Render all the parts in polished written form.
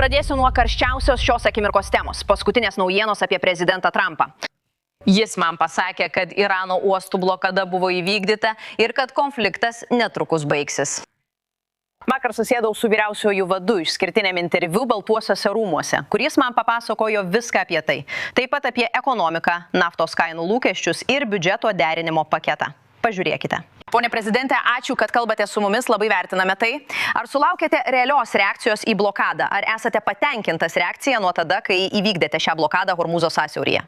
Pradėsiu nuo karščiausios šios akimirkos temos – paskutinės naujienos apie prezidentą Trumpą. Jis man pasakė, kad Irano uostų blokada buvo įvykdyta ir kad konfliktas netrukus baigsis. Vakar susėdau su vyriausiuoju vadu išskirtiniam interviu Baltuosiuose rūmuose, kuris man papasakojo viską apie tai. Taip pat apie ekonomiką, naftos kainų lūkesčius ir biudžeto derinimo paketą. Pažiūrėkite. Pone prezidente, ačiū, kad kalbate su mumis, labai vertiname tai. Ar sulaukėte realios reakcijos į blokadą? Ar esate patenkintas reakcija nuo tada, kai įvykdėte šią blokadą Hormūzo sąsiauryje?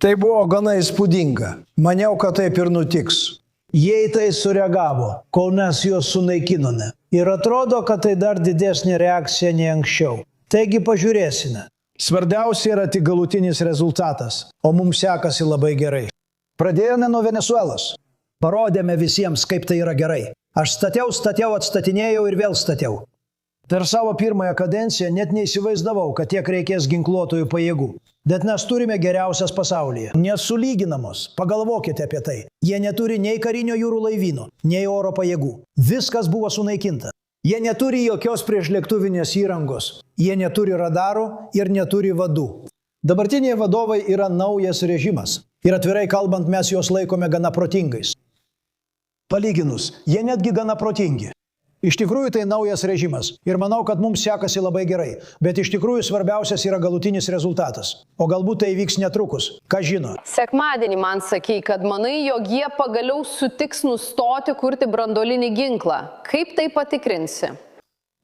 Tai buvo gana įspūdinga. Maniau, kad taip ir nutiks. Jie į tai sureagavo, kol mes juos sunaikinome. Ir atrodo, kad tai dar didesnė reakcija nei anksčiau. Taigi pažiūrėsime. Svarbiausia yra tik galutinis rezultatas, o mums sekasi labai gerai. Pradėjome nuo Venesuelos. Parodėme visiems, kaip tai yra gerai. Aš stačiau, atstatinėjau ir vėl stačiau. Per savo pirmąją kadenciją net neįsivaizdavau, kad tiek reikės ginkluotojų pajėgų. Bet mes turime geriausias pasaulyje. Nesulyginamos. Pagalvokite apie tai. Jie neturi nei karinio jūrų laivyno, nei oro pajėgų. Viskas buvo sunaikinta. Jie neturi jokios priešlėktuvinės įrangos. Jie neturi radarų ir neturi vadų. Dabartiniai vadovai yra naujas režimas. Ir atvirai kalbant, mes juos laikome gana protingais. Palyginus, jie netgi gana protingi. Iš tikrųjų tai naujas režimas ir manau, kad mums sekasi labai gerai, bet iš tikrųjų svarbiausias yra galutinis rezultatas. O galbūt tai vyks netrukus, ką žino. Sekmadienį man sakei, kad manai, jog jie pagaliau sutiks nustoti kurti branduolinį ginklą. Kaip tai patikrinsi?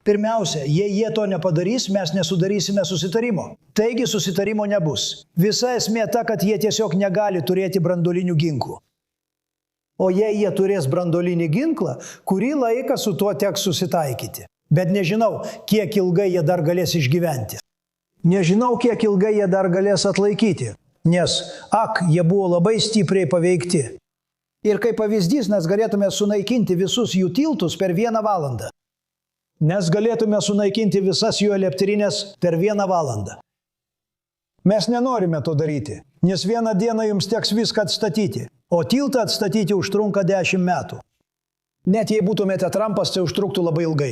Pirmiausia, jei jie to nepadarys, mes nesudarysime susitarimo. Taigi susitarimo nebus. Visa esmė ta, kad jie tiesiog negali turėti branduolinių ginklų. O jei jie turės branduolinį ginklą, kurį laiką su tuo teks susitaikyti. Bet nežinau, kiek ilgai jie dar galės išgyventi. Nežinau, kiek ilgai jie dar galės atlaikyti, nes, jie buvo labai stipriai paveikti. Ir kaip pavyzdys, mes galėtume sunaikinti visus jų tiltus per 1 valandą. Mes galėtume sunaikinti visas jų elektrinės per 1 valandą. Mes nenorime to daryti, nes vieną dieną jums teks viską atstatyti, o tiltą atstatyti užtrunka 10 metų. Net jei būtumėte Trumpas, tai užtruktų labai ilgai.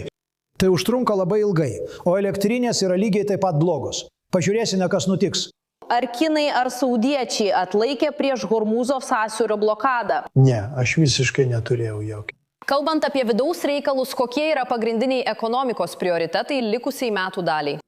Tai užtrunka labai ilgai, o elektrinės yra lygiai taip pat blogos. Pažiūrėsime, kas nutiks. Ar kinai ar saudiečiai atlaikė prieš Hormūzo sąsiaurio blokadą? Ne, aš visiškai neturėjau jokio. Kalbant apie vidaus reikalus, kokie yra pagrindiniai ekonomikos prioritetai likusiai metų daliai?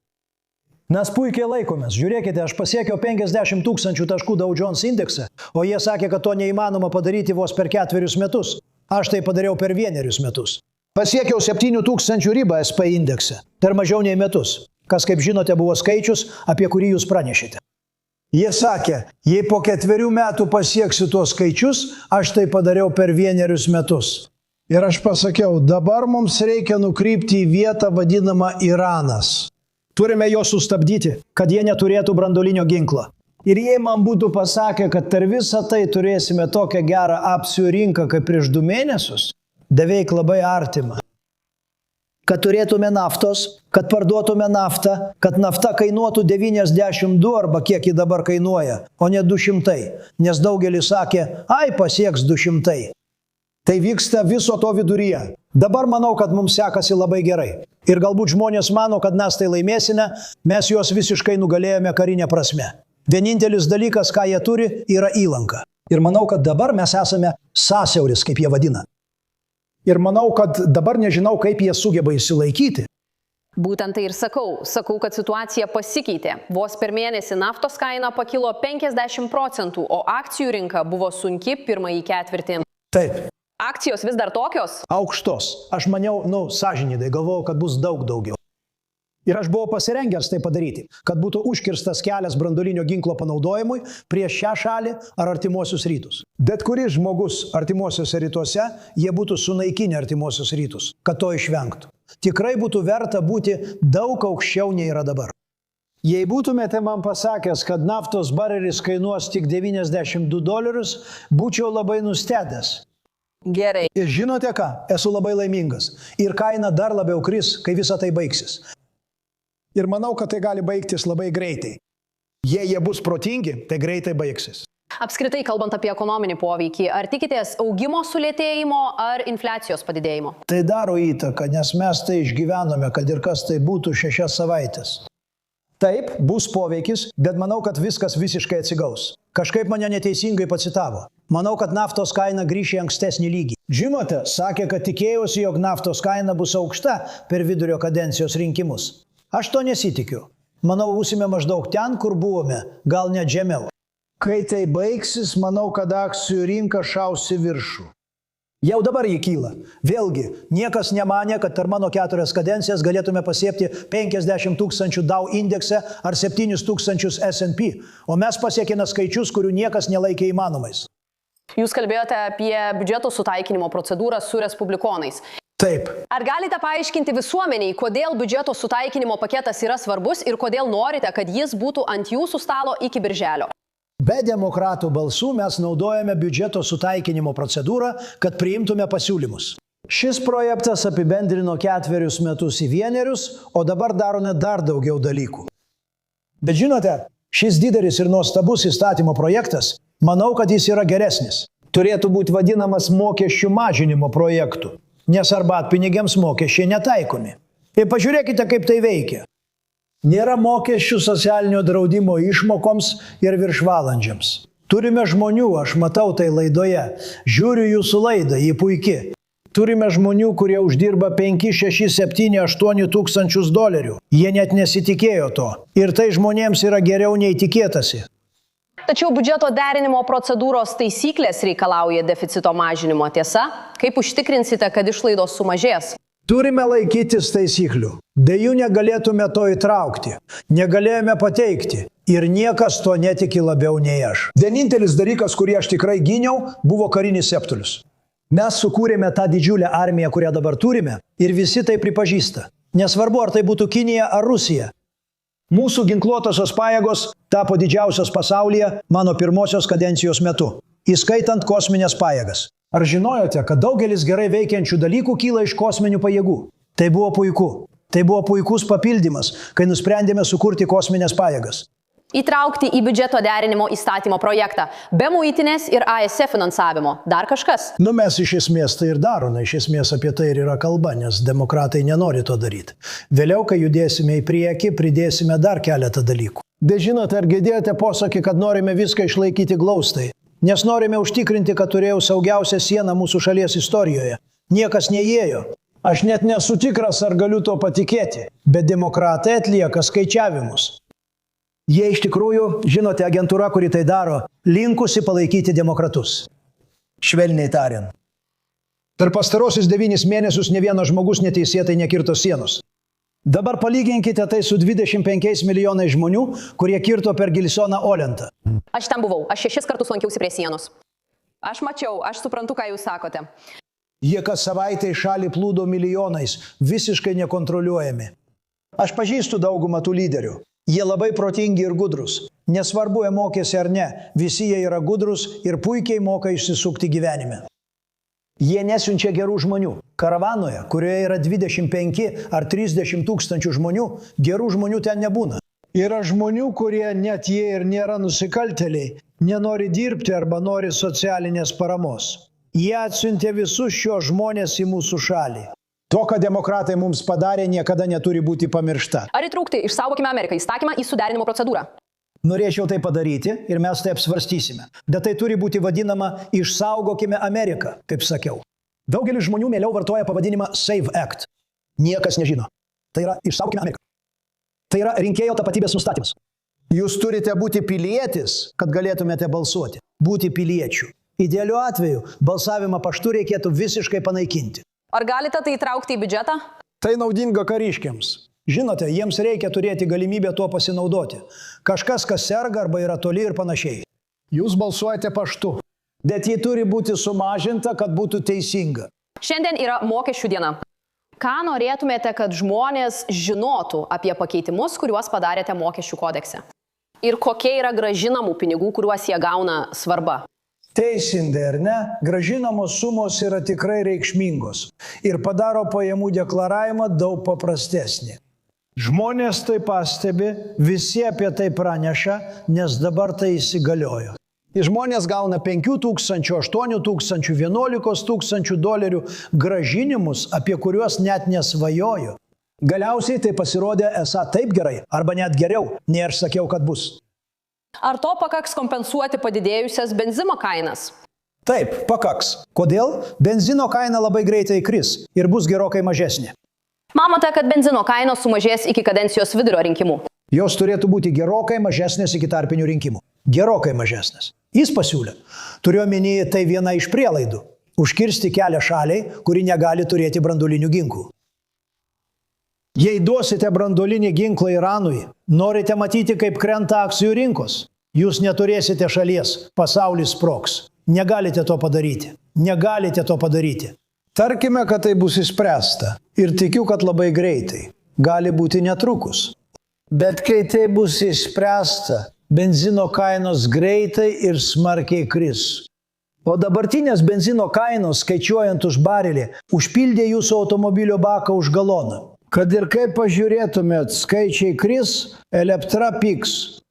Mes puikiai laikomės. Žiūrėkite, aš pasiekiau 50 000 taškų Dow Jones indeksą, o jie sakė, kad to neįmanoma padaryti vos per 4 metus. Aš tai padariau per 1 metus. Pasiekiau 7000 ribą SP indekse per mažiau nei metus. Kas, kaip žinote, buvo skaičius, apie kurį jūs pranešėte. Jie sakė, jei po 4 metų pasieksiu tuos skaičius, aš tai padariau per 1 metus. Ir aš pasakiau, dabar mums reikia nukrypti į vietą vadinamą Iranas. Turime juos sustabdyti, kad jie neturėtų branduolinio ginklo. Ir jei man būtų pasakę, kad per visą tai turėsime tokią gerą akcijų rinką kaip prieš 2 mėnesius, beveik labai artima. Kad turėtume naftos, kad parduotume naftą, kad nafta kainuotų 92 arba kiek ji dabar kainuoja, o ne 200, nes daugelis sakė, pasieks 200. Tai vyksta viso to viduryje. Dabar manau, kad mums sekasi labai gerai. Ir galbūt žmonės mano, kad mes tai laimėsime, mes juos visiškai nugalėjome karinė prasme. Vienintelis dalykas, ką jie turi, yra įlanka. Ir manau, kad dabar mes esame sąsiauris, kaip jie vadina. Ir manau, kad dabar nežinau, kaip jie sugeba išsilaikyti. Būtent tai ir sakau. Sakau, kad situacija pasikeitė. Vos per mėnesį naftos kaina pakilo 50%, o akcijų rinka buvo sunki pirmąjį ketvirtį. Taip. Akcijos vis dar tokios? Aukštos. Aš maniau, sąžiningai, galvojau, kad bus daug daugiau. Ir aš buvau pasirengęs tai padaryti, kad būtų užkirstas kelias branduolinio ginklo panaudojimui prieš šią šalį ar artimuosius rytus. Bet kuris žmogus artimuosiuose rytuose, jie būtų sunaikinę artimuosius rytus, kad to išvengtų. Tikrai būtų verta būti daug aukščiau nei yra dabar. Jei būtumėte man pasakęs, kad naftos barelis kainuos tik $92, būčiau labai nustebęs. Gerai. Ir žinote ką? Esu labai laimingas. Ir kaina dar labiau kris, kai visa tai baigsis. Ir manau, kad tai gali baigtis labai greitai. Jei jie bus protingi, tai greitai baigsis. Apskritai, kalbant apie ekonominį poveikį, ar tikitės augimo sulėtėjimo ar infliacijos padidėjimo? Tai daro įtaką, nes mes tai išgyvenome, kad ir kas tai būtų 6 savaitės. Taip, bus poveikis, bet manau, kad viskas visiškai atsigaus. Kažkaip mane neteisingai pacitavo. Manau, kad naftos kaina grįš į ankstesnį lygį. Žinote, sakė, kad tikėjosi, jog naftos kaina bus aukšta per vidurio kadencijos rinkimus. Aš to nesitikiu. Manau, būsime maždaug ten, kur buvome, gal net žemiau. Kai tai baigsis, manau, kad akcijų rinka šaus į viršų. Jau dabar jį kyla. Vėlgi, niekas nemanė, kad per mano 4 kadencijas galėtume pasiekti 50 000 Dow indekse ar 7 000 S&P, o mes pasiekėme skaičius, kurių niekas nelaikė įmanomais. Jūs kalbėjote apie biudžeto sutaikinimo procedūrą su respublikonais. Taip. Ar galite paaiškinti visuomeniai, kodėl biudžeto sutaikinimo paketas yra svarbus ir kodėl norite, kad jis būtų ant jūsų stalo iki birželio? Be demokratų balsų mes naudojame biudžeto sutaikinimo procedūrą, kad priimtume pasiūlymus. Šis projektas apibendrino 4 metus į 1, o dabar darome dar daugiau dalykų. Bet žinote, šis didelis ir nuostabus įstatymo projektas, manau, kad jis yra geresnis. Turėtų būti vadinamas mokesčių mažinimo projektu, nes arbatpinigiams mokesčiai netaikomi. Ir pažiūrėkite, kaip tai veikia. Nėra mokesčių socialinio draudimo išmokoms ir viršvalandžiams. Turime žmonių, aš matau tai laidoje. Žiūriu jūsų laidą, ji puiki. Turime žmonių, kurie uždirba 5, 6, 7, 8 tūkstančius dolerių. Jie net nesitikėjo to. Ir tai žmonėms yra geriau nei tikėtasi. Tačiau biudžeto derinimo procedūros taisyklės reikalauja deficito mažinimo, tiesa? Kaip užtikrinsite, kad išlaidos sumažės? Turime laikytis taisyklių. Be jų negalėtume to įtraukti. Negalėjome pateikti. Ir niekas to netiki labiau nei aš. Vienintelis dalykas, kurį aš tikrai gyniau, buvo karinis sektorius. Mes sukūrėme tą didžiulę armiją, kurią dabar turime, ir visi tai pripažįsta. Nesvarbu, ar tai būtų Kinija ar Rusija. Mūsų ginkluotosios pajėgos tapo didžiausios pasaulyje mano pirmosios kadencijos metu, įskaitant kosminės pajėgas. Ar žinojote, kad daugelis gerai veikiančių dalykų kyla iš kosminių pajėgų? Tai buvo puiku. Tai buvo puikus papildymas, kai nusprendėme sukurti kosminės pajėgas. Įtraukti į biudžeto derinimo įstatymo projektą, be muitinės ir ASF finansavimo. Dar kažkas? Mes iš esmės tai ir darome, iš esmės apie tai ir yra kalba, nes demokratai nenori to daryti. Vėliau, kai judėsime į priekį, pridėsime dar keletą dalykų. Bet žinote, ar girdėjote posakį, kad norime viską išlaikyti glaustai? Nes norime užtikrinti, kad turėjau saugiausią sieną mūsų šalies istorijoje. Niekas neįėjo. Aš net nesu tikras, ar galiu to patikėti, bet demokratai atlieka skaičiavimus. Jie iš tikrųjų, žinote, agentūra, kuri tai daro, linkusi palaikyti demokratus. Švelniai tariant. Per pastarosius 9 mėnesius ne vienas žmogus neteisėtai nekirto sienos. Dabar palyginkite tai su 25 milijonai žmonių, kurie kirto per Gilsoną Olentą. Aš ten buvau, aš 6 kartus lankiausi prie sienos. Aš mačiau, aš suprantu, ką jūs sakote. Jie kas savaitę į šalį plūdo milijonais, visiškai nekontroliuojami. Aš pažįstu daugumą tų lyderių. Jie labai protingi ir gudrus. Nesvarbu, jie mokėsi ar ne, visi jie yra gudrus ir puikiai moka išsisukti gyvenime. Jie nesiunčia gerų žmonių. Karavanoje, kurioje yra 25 ar 30 tūkstančių žmonių, gerų žmonių ten nebūna. Yra žmonių, kurie net jie ir nėra nusikaltėliai, nenori dirbti arba nori socialinės paramos. Jie atsiuntė visus šios žmonės į mūsų šalį. To, ką demokratai mums padarė, niekada neturi būti pamiršta. Ar įtraukti Išsaugokime Ameriką įstatymą į suderinimo procedūrą? Norėčiau tai padaryti ir mes tai apsvarstysime. Bet tai turi būti vadinama Išsaugokime Ameriką, kaip sakiau. Daugelis žmonių mieliau vartoja pavadinimą Save Act. Niekas nežino. Tai yra Išsaugokime Ameriką. Tai yra rinkėjo tapatybės nustatymas. Jūs turite būti pilietis, kad galėtumėte balsuoti. Būti piliečių. Idealiu atveju balsavimą paštu reikėtų visiškai panaikinti. Ar galite tai įtraukti į biudžetą? Tai naudinga kariškiams. Žinote, jiems reikia turėti galimybę tuo pasinaudoti. Kažkas, kas serga arba yra toli ir panašiai. Jūs balsuojate paštu. Bet ji turi būti sumažinta, kad būtų teisinga. Šiandien yra mokesčių diena. Ką norėtumėte, kad žmonės žinotų apie pakeitimus, kuriuos padarėte mokesčių kodekse? Ir kokie yra gražinamų pinigų, kuriuos jie gauna, svarba? Teisingai, ar ne? Gražinamos sumos yra tikrai reikšmingos ir padaro pajamų deklaravimą daug paprastesnį. Žmonės tai pastebi, visi apie tai praneša, nes dabar tai įsigaliojo. Žmonės gauna 5 000, 8 000, 11 000 dolerių grąžinimus, apie kuriuos net nesvajoju. Galiausiai tai pasirodė esą taip gerai, arba net geriau, nei aš sakiau, kad bus. Ar to pakaks kompensuoti padidėjusias benzino kainas? Taip, pakaks. Kodėl? Benzino kaina labai greitai kris ir bus gerokai mažesnė. Manote, kad benzino kainos sumažės iki kadencijos vidurio rinkimų? Jos turėtų būti gerokai mažesnės iki tarpinių rinkimų. Gerokai mažesnės. Jis pasiūlė. Turiu omenyje, tai viena iš prielaidų. Užkirsti kelią šaliai, kuri negali turėti branduolinių ginklų. Jei duosite branduolinį ginklą Iranui, norite matyti, kaip krenta akcijų rinkos. Jūs neturėsite šalies, pasaulis sprogs. Negalite to padaryti. Negalite to padaryti. Tarkime, kad tai bus išspręsta. Ir tikiu, kad labai greitai. Gali būti netrukus. Bet kai tai bus išspręsta, benzino kainos greitai ir smarkiai kris. O dabartinės benzino kainos, skaičiuojant už barelį, užpildė jūsų automobilio baką už galoną. Kad ir kaip pažiūrėtumėt, skaičiai kris, elektra pigs.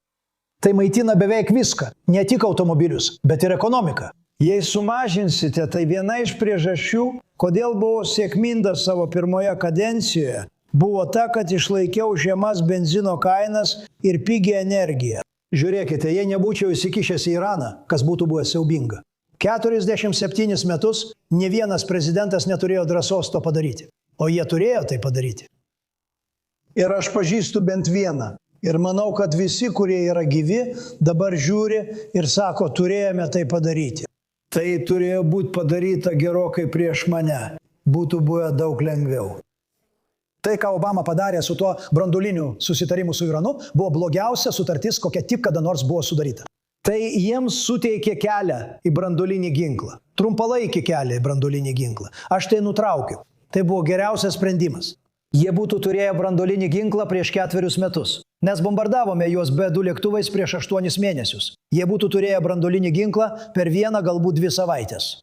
Tai maitina beveik viską, ne tik automobilius, bet ir ekonomiką. Jei sumažinsite, tai viena iš priežasčių, kodėl buvau sėkmingas savo pirmoje kadencijoje, buvo ta, kad išlaikiau žemas benzino kainas ir pigią energiją. Žiūrėkite, jei nebūčiau įsikišęs į Iraną, kas būtų buvęs siaubinga. 47 metus ne vienas prezidentas neturėjo drąsos to padaryti, o jie turėjo tai padaryti. Ir aš pažįstu bent vieną. Ir manau, kad visi, kurie yra gyvi, dabar žiūri ir sako, turėjome tai padaryti. Tai turėjo būti padaryta gerokai prieš mane. Būtų buvę daug lengviau. Tai, ką Obama padarė su tuo branduoliniu susitarimu su Iranu, buvo blogiausia sutartis, kokia tik kada nors buvo sudaryta. Tai jiems suteikė kelią į branduolinį ginklą. Trumpalaikį kelią į branduolinį ginklą. Aš tai nutraukiu. Tai buvo geriausias sprendimas. Jie būtų turėję branduolinį ginklą prieš 4 metus. Nes bombardavome juos B-2 lėktuvais prieš 8 mėnesius. Jie būtų turėję branduolinį ginklą per 1, galbūt 2 savaitės.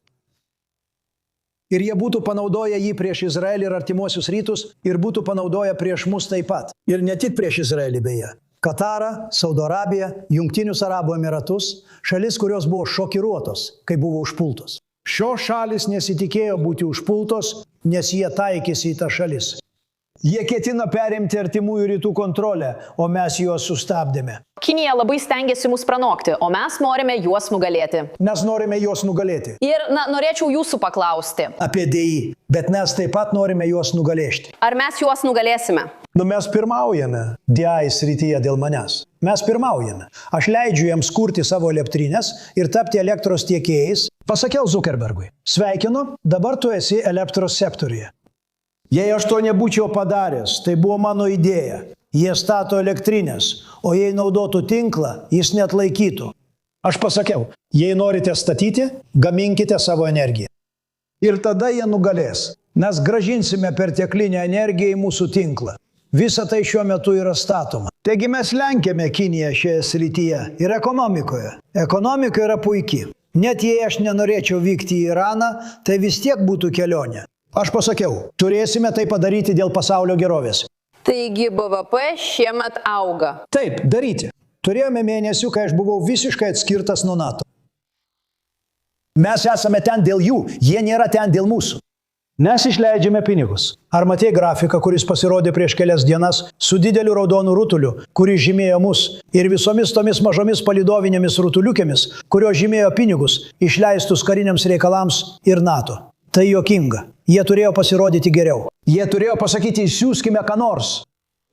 Ir jie būtų panaudoję jį prieš Izraelį ir artimuosius rytus ir būtų panaudoję prieš mus taip pat. Ir ne tik prieš Izraelį beje. Katarą, Saudo Arabiją, Jungtinius Arabų Emiratus, šalis, kurios buvo šokiruotos, kai buvo užpultos. Šios šalis nesitikėjo būti užpultos, nes jie taikėsi į tą šalis. Jie ketino perimti artimųjų rytų kontrolę, o mes juos sustabdėme. Kinija labai stengiasi mus pranokti, o mes norime juos nugalėti. Mes norime juos nugalėti. Ir, norėčiau jūsų paklausti. Apie DI, bet mes taip pat norime juos nugalėti. Ar mes juos nugalėsime? Mes pirmaujame DI srityje dėl manęs. Mes pirmaujame. Aš leidžiu jiems kurti savo elektrinės ir tapti elektros tiekėjais. Pasakiau Zuckerbergui. Sveikinu, dabar tu esi elektros sektoriuje. Jei aš to nebūčiau padaręs, tai buvo mano idėja. Jie stato elektrinės, o jei naudotų tinklą, jis net laikytų. Aš pasakiau, jei norite statyti, gaminkite savo energiją. Ir tada jie nugalės. Mes gražinsime perteklinę energiją į mūsų tinklą. Visa tai šiuo metu yra statoma. Taigi mes lenkiame Kiniją šioje srityje ir ekonomikoje. Ekonomika yra puikiai. Net jei aš nenorėčiau vykti į Iraną, tai vis tiek būtų kelionė. Aš pasakiau, turėsime tai padaryti dėl pasaulio gerovės. Taigi BVP šiemet auga. Taip, daryti. Turėjome mėnesių, kai aš buvau visiškai atskirtas nuo NATO. Mes esame ten dėl jų, jie nėra ten dėl mūsų. Mes išleidžiame pinigus. Ar matei grafiką, kuris pasirodė prieš kelias dienas su dideliu raudonu rutuliu, kuris žymėjo mus, ir visomis tomis mažomis palidovinėmis rutuliukėmis, kurios žymėjo pinigus, išleistus kariniams reikalams ir NATO? Tai juokinga. Jie turėjo pasirodyti geriau. Jie turėjo pasakyti, siųskime ką nors.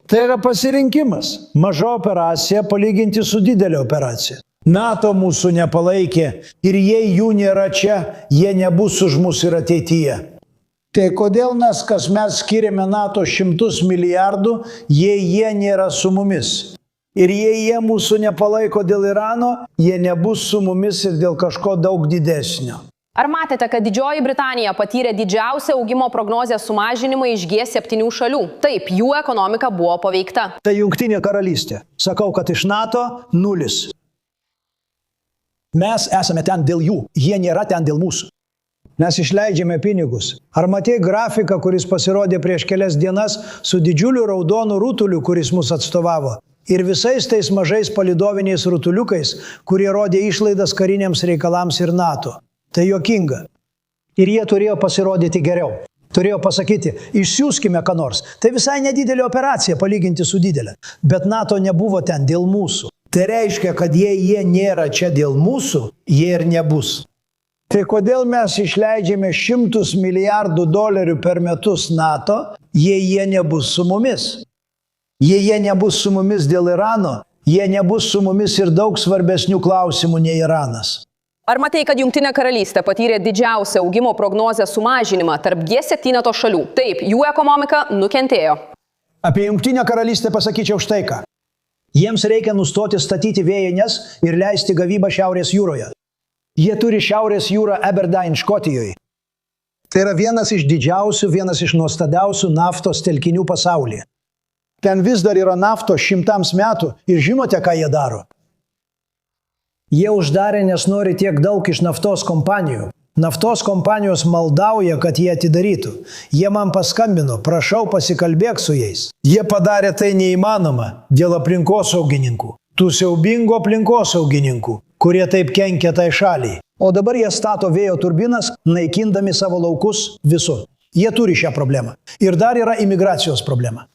Tai yra pasirinkimas. Maža operacija palyginti su didelė operacija. NATO mūsų nepalaikė ir jei jų nėra čia, jie nebus už mus ir ateityje. Tai kodėl mes kasmet skiriame NATO 100 milijardų, jei jie nėra su mumis? Ir jei jie mūsų nepalaiko dėl Irano, jie nebus su mumis ir dėl kažko daug didesnio. Ar matėte, kad Didžioji Britanija patyrė didžiausią augimo prognozės sumažinimą iš G7 šalių? Taip, jų ekonomika buvo paveikta. Tai Jungtinė karalystė. Sakau, kad iš NATO 0. Mes esame ten dėl jų, jie nėra ten dėl mūsų. Mes išleidžiame pinigus. Ar matei grafiką, kuris pasirodė prieš kelias dienas su didžiuliu raudonu rutuliu, kuris mus atstovavo? ir visais tais mažais palydoviniais rutuliukais, kurie rodė išlaidas kariniams reikalams ir NATO. Tai juokinga. Ir jie turėjo pasirodyti geriau. Turėjo pasakyti, išsiųskime ką nors. Tai visai nedidelė operacija palyginti su didelė. Bet NATO nebuvo ten dėl mūsų. Tai reiškia, kad jei jie nėra čia dėl mūsų, jie ir nebus. Tai kodėl mes išleidžiame $100 milijardų per metus NATO, jei jie nebus su mumis? Jei jie nebus su mumis dėl Irano, jie nebus su mumis ir daug svarbesnių klausimų nei Iranas. Ar matai, kad Jungtinė karalystė patyrė didžiausią augimo prognozę sumažinimą tarp G7 šalių? Taip, jų ekonomika nukentėjo. Apie Jungtinę karalystę pasakyčiau štai ką. Jiems reikia nustoti statyti vėjines ir leisti gavybą Šiaurės jūroje. Jie turi Šiaurės jūrą Aberdeen Škotijoje. Tai yra vienas iš didžiausių, vienas iš nuostabiausių naftos telkinių pasaulyje. Ten vis dar yra naftos 100 metų ir žinote, ką jie daro? Jie uždarė, nes nori tiek daug iš naftos kompanijų. Naftos kompanijos maldauja, kad jie atidarytų. Jie man paskambino, prašau pasikalbėk su jais. Jie padarė tai neįmanoma dėl aplinkosaugininkų. Tų siaubingų aplinkosaugininkų, kurie taip kenkia tai šaliai. O dabar jie stato vėjo turbinas, naikindami savo laukus visur. Jie turi šią problemą. Ir dar yra imigracijos problema.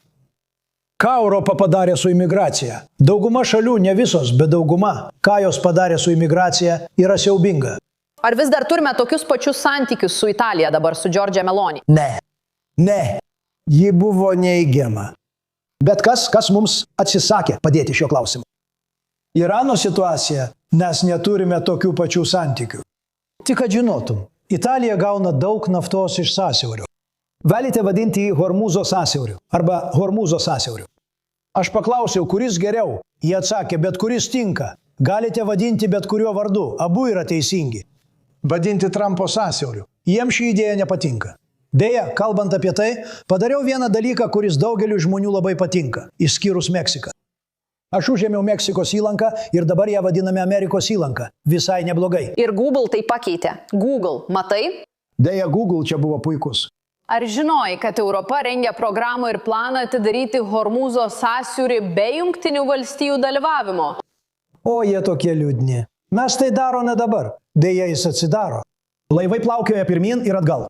Ką Europa padarė su imigracija? Dauguma šalių, ne visos, bet dauguma, ką jos padarė su imigracija, yra siaubinga. Ar vis dar turime tokius pačius santykius su Italija dabar, su Giorgia Meloni? Ne. Ji buvo neigiama. Bet kas mums atsisakė padėti šio klausimu? Irano situacija, mes neturime tokių pačių santykių. Tik kad žinotum, Italija gauna daug naftos iš sąsiaurio. Galite vadinti jį Hormūzo sąsiauriu arba Hormūzo sąsiauriu. Aš paklausiau, kuris geriau. Jie atsakė, bet kuris tinka. Galite vadinti bet kuriuo vardu. Abu yra teisingi. Vadinti Trumpo sąsiauriu. Jiems ši idėja nepatinka. Beje, kalbant apie tai, padariau vieną dalyką, kuris daugeliu žmonių labai patinka, išskyrus Meksiką. Aš užėmiau Meksikos įlanką ir dabar ją vadiname Amerikos įlanką. Visai neblogai. Ir Google tai pakeitė. Google, matai? Deja, Google čia buvo puikus. Ar žinojai, kad Europa rengia programą ir planą atidaryti Hormūzo sąsiaurį be Jungtinių valstijų dalyvavimo? O jie tokie liūdni. Mes tai darome dabar. Deja, jis atsidaro. Laivai plaukioja pirmin ir atgal.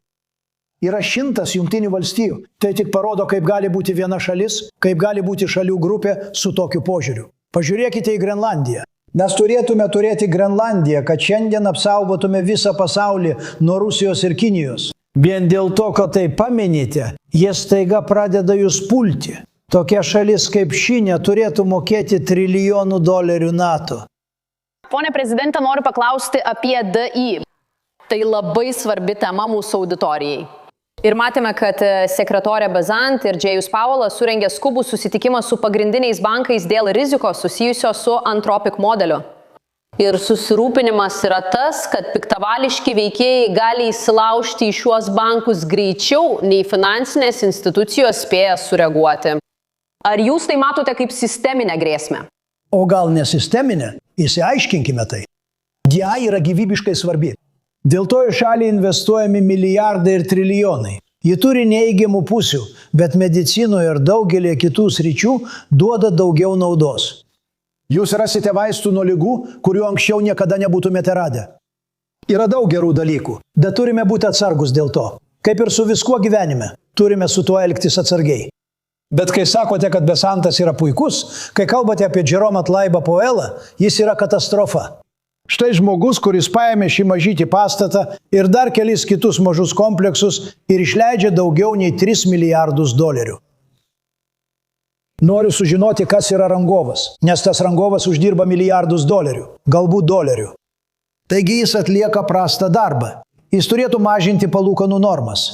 Yra 100 Jungtinių valstijų. Tai tik parodo, kaip gali būti viena šalis, kaip gali būti šalių grupė su tokiu požiūriu. Pažiūrėkite į Grenlandiją. Mes turėtume turėti Grenlandiją, kad šiandien apsaugotume visą pasaulį nuo Rusijos ir Kinijos. Vien dėl to, kad tai paminite, jie staiga pradeda jūs pulti. Tokia šalis kaip ši neturėtų mokėti $1 trilijonų NATO. Pone prezidente, noriu paklausti apie DI. Tai labai svarbi tema mūsų auditorijai. Ir matėme, kad sekretorė Bezant ir Jėjus Paulas surengė skubų susitikimą su pagrindiniais bankais dėl rizikos susijusios su Anthropic modeliu. Ir susirūpinimas yra tas, kad piktavališki veikėjai gali įsilaužti į šiuos bankus greičiau, nei finansinės institucijos spėja sureaguoti. Ar jūs tai matote kaip sisteminę grėsmę? O gal ne sisteminę? Įsiaiškinkime tai. DI yra gyvybiškai svarbi. Dėl to į šalį investuojami milijardai ir trilijonai. Ji turi neįgiamų pusių, bet medicinoje ir daugelį kitų sričių duoda daugiau naudos. Jūs rasite vaistų nuo ligų, kurių anksčiau niekada nebūtumėte radę. Yra daug gerų dalykų, bet turime būti atsargus dėl to. Kaip ir su viskuo gyvenime, turime su tuo elgtis atsargiai. Bet kai sakote, kad Besantas yra puikus, kai kalbate apie Jeromą Tlaibą Powellą, jis yra katastrofa. Štai žmogus, kuris paėmė šį mažytį pastatą ir dar kelis kitus mažus kompleksus ir išleidžia daugiau nei $3 milijardus. Noriu sužinoti, kas yra rangovas, nes tas rangovas uždirba $milijardus, galbūt $. Taigi jis atlieka prastą darbą. Jis turėtų mažinti palūkanų normas.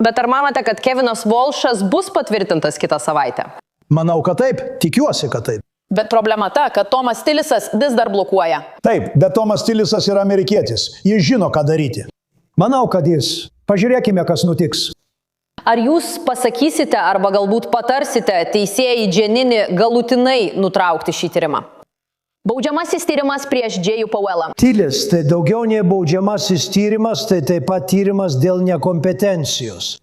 Bet ar manote, kad Kevinas Walshas bus patvirtintas kitą savaitę? Manau, kad taip. Tikiuosi, kad taip. Bet problema ta, kad Tomas Tilisas vis dar blokuoja. Taip, bet Tomas Tilisas yra amerikietis. Jis žino, ką daryti. Manau, kad jis. Pažiūrėkime, kas nutiks. Ar jūs pasakysite arba galbūt patarsite teisėjai Dženinį galutinai nutraukti šį tyrimą? Baudžiamasis tyrimas prieš Jėjų Powellą. Tilis tai daugiau nei baudžiamasis tyrimas, tai taip pat tyrimas dėl nekompetencijos.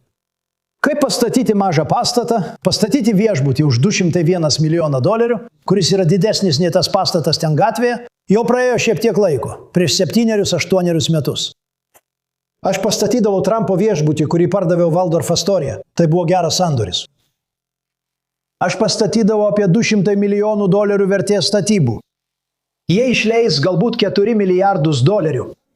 Kaip pastatyti mažą pastatą, pastatyti viešbutį už $201 milijoną, kuris yra didesnis nei tas pastatas ten gatvėje, jau praėjo šiek tiek laiko, prieš 7-8 metus. Aš pastatydavau Trumpo viešbutį, kurį pardaviau Waldorf Astoria. Tai buvo geras sandoris. Aš pastatydavau apie $200 milijonų vertės statybų. Jie išleis galbūt $4 milijardus.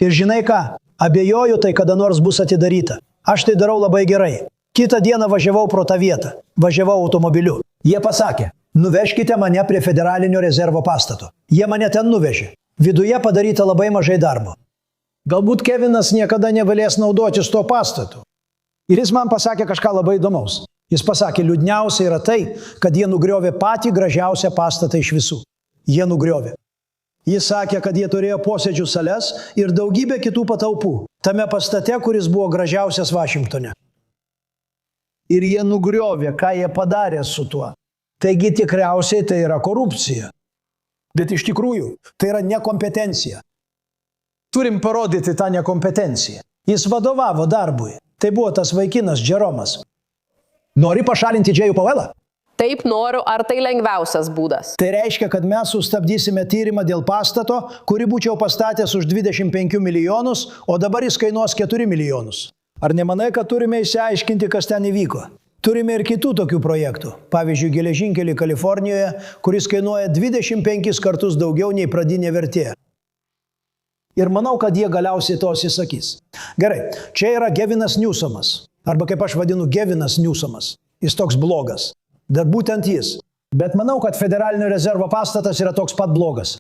Ir žinai ką, abejoju, tai kada nors bus atidaryta. Aš tai darau labai gerai. Kitą dieną važiavau pro tą vietą. Važiavau automobiliu. Jie pasakė, nuvežkite mane prie Federalinio rezervo pastato. Jie mane ten nuvežė. Viduje padaryta labai mažai darbo. Galbūt Kevinas niekada negalės naudotis tuo pastatu. Ir jis man pasakė kažką labai įdomaus. Jis pasakė, liūdniausia yra tai, kad jie nugriovė patį gražiausią pastatą iš visų. Jie nugriovė. Jis sakė, kad jie turėjo posėdžių sales ir daugybę kitų patalpų. Tame pastate, kuris buvo gražiausias Vašingtone. Ir jie nugriovė, ką jie padarė su tuo. Taigi tikriausiai tai yra korupcija. Bet iš tikrųjų, tai yra nekompetencija. Turim parodyti tą nekompetenciją. Jis vadovavo darbui. Tai buvo tas vaikinas Jeromas. Nori pašalinti Džėjų Powellą? Taip noriu, ar tai lengviausias būdas? Tai reiškia, kad mes sustabdysime tyrimą dėl pastato, kurį būčiau pastatęs už 25 milijonus, o dabar jis kainuos 4 milijonus. Ar nemanai, kad turime išsiaiškinti, kas ten įvyko? Turime ir kitų tokių projektų. Pavyzdžiui, geležinkelį Kalifornijoje, kuris kainuoja 25 kartus daugiau nei pradinė vertė. Ir manau, kad jie galiausiai to atsisakys. Gerai, čia yra Gevinas Newsomas. Arba kaip aš vadinu, Gevinas Newsomas. Jis toks blogas. Bet būtent jis. Bet manau, kad Federalinio rezervo pastatas yra toks pat blogas.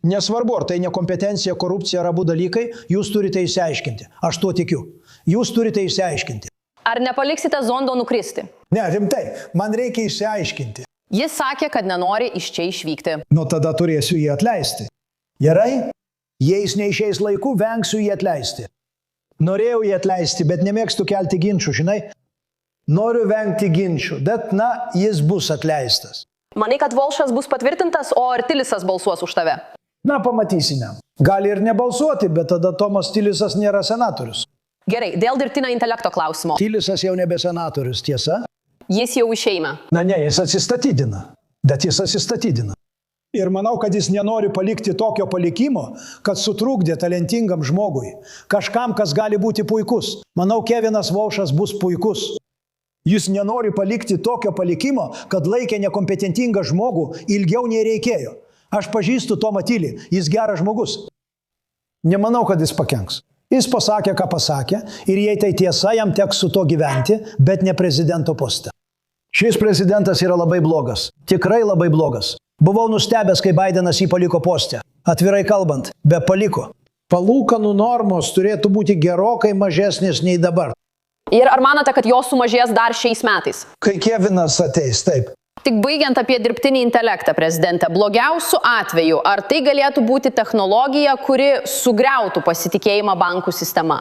Nesvarbu, ar tai nekompetencija, korupcija ar abu dalykai, jūs turite išsiaiškinti. Aš tuo tikiu. Jūs turite išsiaiškinti. Ar nepaliksite zondo nukristi? Ne, rimtai, man reikia išsiaiškinti. Jis sakė, kad nenori iš čia išvykti. Nu tada turėsiu jį atleisti. Gerai? Jei jis neišeis laiku, vengsiu jį atleisti. Norėjau jį atleisti, bet nemėgstu kelti ginčių, žinai? Noriu vengti ginčių, bet jis bus atleistas. Manai, kad Volšas bus patvirtintas, o ar Tilisas balsuos už tave? Na, pamatysime. Gali ir nebalsuoti, bet tada Tomas Tilisas nėra senatorius. Gerai, dėl dirbtinio intelekto klausimo. Tilisas jau nebe senatorius, tiesa? Jis jau išeina. Na ne, jis atsistatydina. Bet jis atsistatydina. Ir manau, kad jis nenori palikti tokio palikimo, kad sutrukdė talentingam žmogui. Kažkam, kas gali būti puikus. Manau, Kevinas Volšas bus puikus. Jis nenori palikti tokio palikimo, kad laikė nekompetentingą žmogų ilgiau nei reikėjo. Aš pažįstu Tomą Tilį, jis geras žmogus. Nemanau, kad jis pakenks. Jis pasakė, ką pasakė, ir jei tai tiesa, jam teks su to gyventi, bet ne prezidento poste. Šis prezidentas yra labai blogas. Tikrai labai blogas. Buvau nustebęs, kai Bidenas jį paliko poste. Atvirai kalbant, be paliko. Palūkanų normos turėtų būti gerokai mažesnės nei dabar. Ir ar manote, kad jos sumažės dar šiais metais? Kai Kevinas ateis, taip. Tik baigiant apie dirbtinį intelektą, prezidente, blogiausiu atveju, ar tai galėtų būti technologija, kuri sugriautų pasitikėjimą bankų sistema?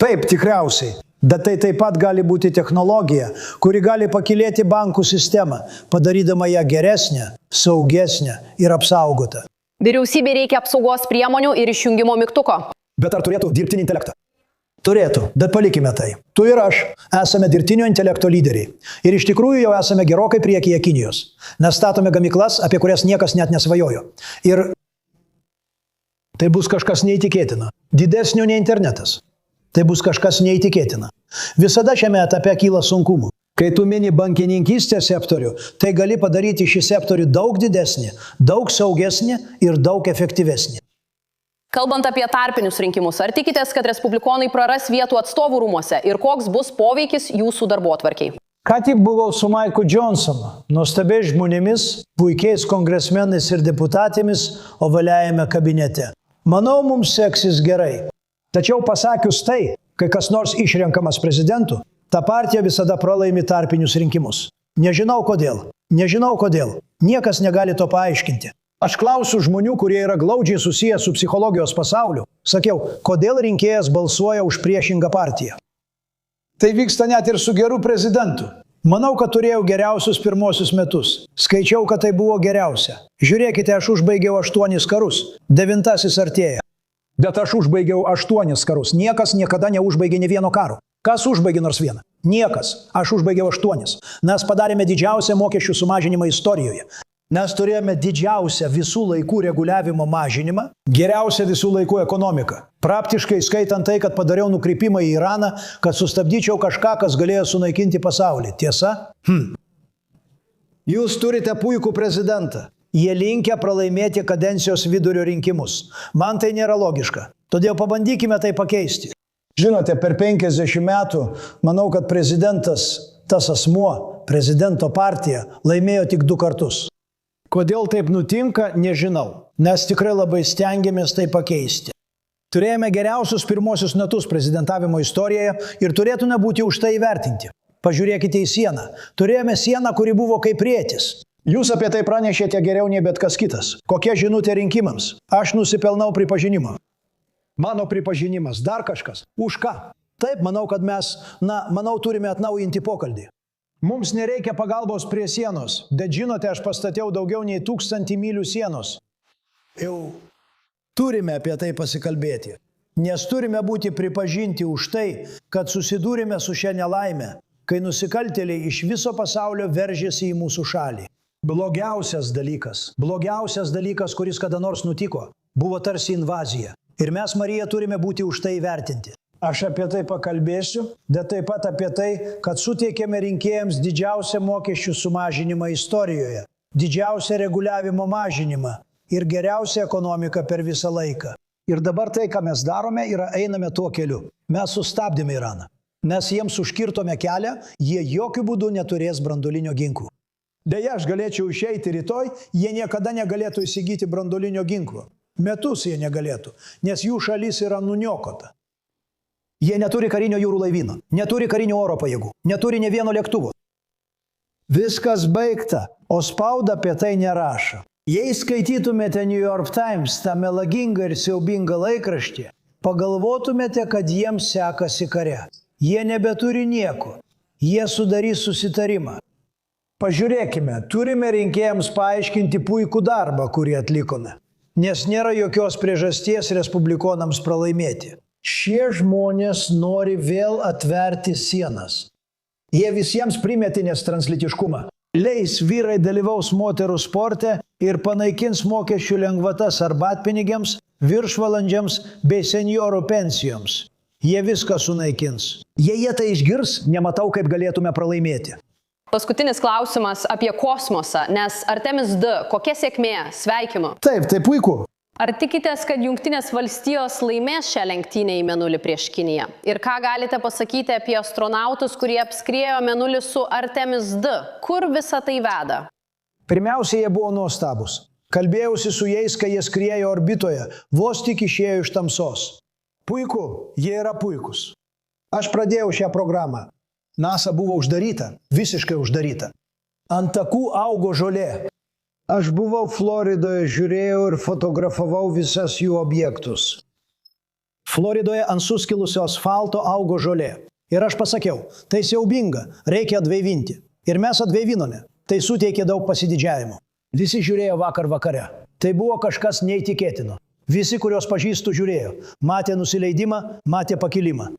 Taip, tikriausiai. Bet tai taip pat gali būti technologija, kuri gali pakilėti bankų sistemą, padarydama ją geresnę, saugesnę ir apsaugotą. Vyriausybei reikia apsaugos priemonių ir išjungimo mygtuko. Bet ar turėtų dirbtinį intelektą? Turėtų, bet palikime tai. Tu ir aš esame dirbtinio intelekto lyderiai. Ir iš tikrųjų jau esame gerokai priekyje Kinijos. Nes statome gamyklas, apie kurias niekas net nesvajojo. Ir tai bus kažkas neįtikėtina. Didesnio nei internetas. Tai bus kažkas neįtikėtina. Visada šiame etape kyla sunkumų. Kai tu mini bankininkystės sektorių, tai gali padaryti šį sektorių daug didesnį, daug saugesnį ir daug efektyvesnį. Kalbant apie tarpinius rinkimus, ar tikitės, kad respublikonai praras vietų atstovų rūmuose ir koks bus poveikis jūsų darbotvarkiai? Ką tik buvau su Maiku Johnsonu, nuostabiais žmonėmis, puikiais kongresmenais ir deputatėmis ovaliajame kabinete. Manau, mums seksis gerai. Tačiau pasakius tai, kai kas nors išrenkamas prezidentu, ta partija visada pralaimi tarpinius rinkimus. Nežinau kodėl. Niekas negali to paaiškinti. Aš klausiu žmonių, kurie yra glaudžiai susiję su psichologijos pasauliu. Sakiau, kodėl rinkėjas balsuoja už priešingą partiją. Tai vyksta net ir su geru prezidentu. Manau, kad turėjau geriausius pirmosius metus. Skaičiau, kad tai buvo geriausia. Žiūrėkite, aš užbaigiau 8 karus. 9 artėja. Bet aš užbaigiau 8 karus. Niekas niekada neužbaigė nė vieno karo. Kas užbaigė nors vieną? Niekas. Aš užbaigiau 8. Mes padarėme didžiausią mokesčių sumažinimą istorijoje. Mes turėjome didžiausią visų laikų reguliavimo mažinimą, geriausią visų laikų ekonomiką. Praktiškai skaitant tai, kad padariau nukrypimą į Iraną, kad sustabdyčiau kažką, kas galėjo sunaikinti pasaulį. Tiesa? Jūs turite puikų prezidentą. Jie linkę pralaimėti kadencijos vidurio rinkimus. Man tai nėra logiška. Todėl pabandykime tai pakeisti. Žinote, per 50 metų, manau, kad prezidentas, tas asmuo, prezidento partija, laimėjo tik 2 kartus. Kodėl taip nutinka, nežinau, nes tikrai labai stengiamės tai pakeisti. Turėjome geriausius pirmosius metus prezidentavimo istorijoje ir turėtume būti už tai įvertinti. Pažiūrėkite į sieną. Turėjome sieną, kuri buvo kaip rėtis. Jūs apie tai pranešėte geriau nei bet kas kitas. Kokia žinutė rinkimams? Aš nusipelnau pripažinimo. Mano pripažinimas, dar kažkas. Už ką? Taip, manau, kad mes, turime atnaujinti pokalbį. Mums nereikia pagalbos prie sienos, bet žinote, aš pastatėjau daugiau nei 1000 mylių sienos. Jau turime apie tai pasikalbėti, nes turime būti pripažinti už tai, kad susidūrėme su šia nelaime, kai nusikaltėliai iš viso pasaulio veržėsi į mūsų šalį. Blogiausias dalykas, kuris kada nors nutiko, buvo tarsi invazija. Ir mes, Marija, turime būti už tai įvertinti. Aš apie tai pakalbėsiu, bet taip pat apie tai, kad suteikėme rinkėjams didžiausią mokesčių sumažinimą istorijoje, didžiausią reguliavimo mažinimą ir geriausią ekonomiką per visą laiką. Ir dabar tai, ką mes darome, yra einame tuo keliu. Mes sustabdėme Iraną. Mes jiems užkirtome kelią, jie jokių būdų neturės branduolinio ginklo. Deja, aš galėčiau išeiti rytoj, jie niekada negalėtų įsigyti branduolinio ginklo. Metus jie negalėtų, nes jų šalis yra nuniokota. Jie neturi karinio jūrų laivyno, neturi karinio oro pajėgų, neturi nė vieno lėktuvo. Viskas baigta, o spauda apie tai nerašo. Jei skaitytumėte New York Times, tą melagingą ir siaubingą laikraštį, pagalvotumėte, kad jiems sekasi kare. Jie nebeturi nieko. Jie sudarys susitarimą. Pažiūrėkime, turime rinkėjams paaiškinti puikų darbą, kurį atlikome. Nes nėra jokios priežasties respublikonams pralaimėti. Šie žmonės nori vėl atverti sienas. Jie visiems primetinės translytiškumą. Leis vyrai dalyvaus moterų sporte ir panaikins mokesčių lengvatas arbatpinigiams, viršvalandžiams bei senjorų pensijoms. Jie viską sunaikins. Jei jie tai išgirs, nematau, kaip galėtume pralaimėti. Paskutinis klausimas apie kosmosą, nes Artemis D, kokia sėkmė? Sveikinu. Taip, tai puiku. Ar tikitės, kad Jungtinės valstijos laimės šią lenktynę į Mėnulį prieš Kiniją? Ir ką galite pasakyti apie astronautus, kurie apskriejo Mėnulį su Artemis D? Kur visa tai veda? Pirmiausia, jie buvo nuostabus. Kalbėjausi su jais, kai jie skriejo orbitoje, vos tik išėjo iš tamsos. Puiku, jie yra puikus. Aš pradėjau šią programą. NASA buvo uždaryta, visiškai uždaryta. Ant takų augo žolė. Aš buvau Floridoje, žiūrėjau ir fotografavau visas jų objektus. Floridoje ant suskilusio asfalto augo žolė. Ir aš pasakiau, tai siaubinga, reikia atgaivinti. Ir mes atgaivinome. Tai suteikė daug pasididžiavimo. Visi žiūrėjo vakar vakare. Tai buvo kažkas neįtikėtino. Visi, kuriuos pažįstu, žiūrėjo. Matė nusileidimą, matė pakilimą.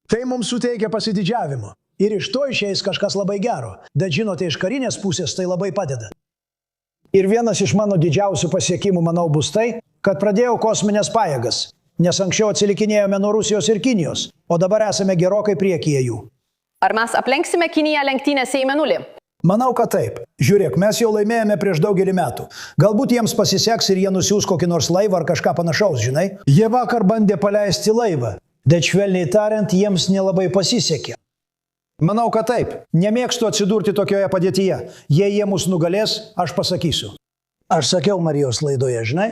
Tai mums suteikia pasididžiavimo. Ir iš to išeis kažkas labai gero. Bet žinote, iš karinės pusės tai labai padeda. Ir vienas iš mano didžiausių pasiekimų, manau, bus tai, kad pradėjau kosminės pajėgas. Nes anksčiau atsilikinėjome nuo Rusijos ir Kinijos, o dabar esame gerokai priekyje jų. Ar mes aplenksime Kiniją lenktynėse į Mėnulį? Manau, kad taip. Žiūrėk, mes jau laimėjome prieš daugelį metų. Galbūt jiems pasiseks ir jie nusiųs kokį nors laivą ar kažką panašaus, žinai? Jie vakar bandė paleisti laivą. Bet švelniai tariant, jiems nelabai pasisekė. Manau, kad taip. Nemėgstu atsidurti tokioje padėtyje. Jei jie mus nugalės, aš pasakysiu. Aš sakiau Marijos laidoje, žinai?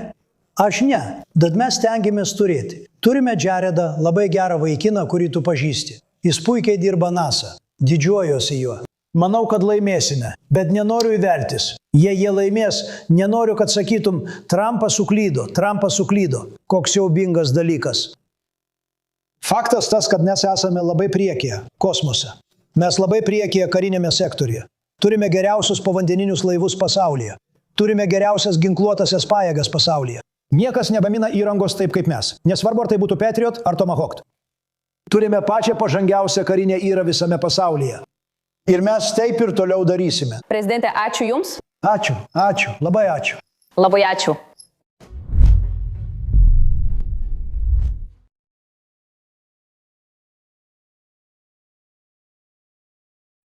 Aš ne, bet mes stengiamės turėti. Turime Jaredą, labai gerą vaikiną, kurį tu pažįsti. Jis puikiai dirba NASA. Didžiuojuosi juo. Manau, kad laimėsime, bet nenoriu įvertis. Jei jie laimės, nenoriu, kad sakytum, Trumpas suklydo. Koks siaubingas dalykas. Faktas tas, kad mes esame labai priekyje kosmose. Mes labai priekyje karinėme sektoriuje. Turime geriausius povandeninius laivus pasaulyje. Turime geriausias ginkluotasias pajėgas pasaulyje. Niekas nebamina įrangos taip kaip mes. Nesvarbu, ar tai būtų Patriot ar Tomahawk. Turime pačią pažangiausią karinę įrangą visame pasaulyje. Ir mes taip ir toliau darysime. Prezidente, ačiū Jums. Ačiū, labai ačiū. Labai ačiū.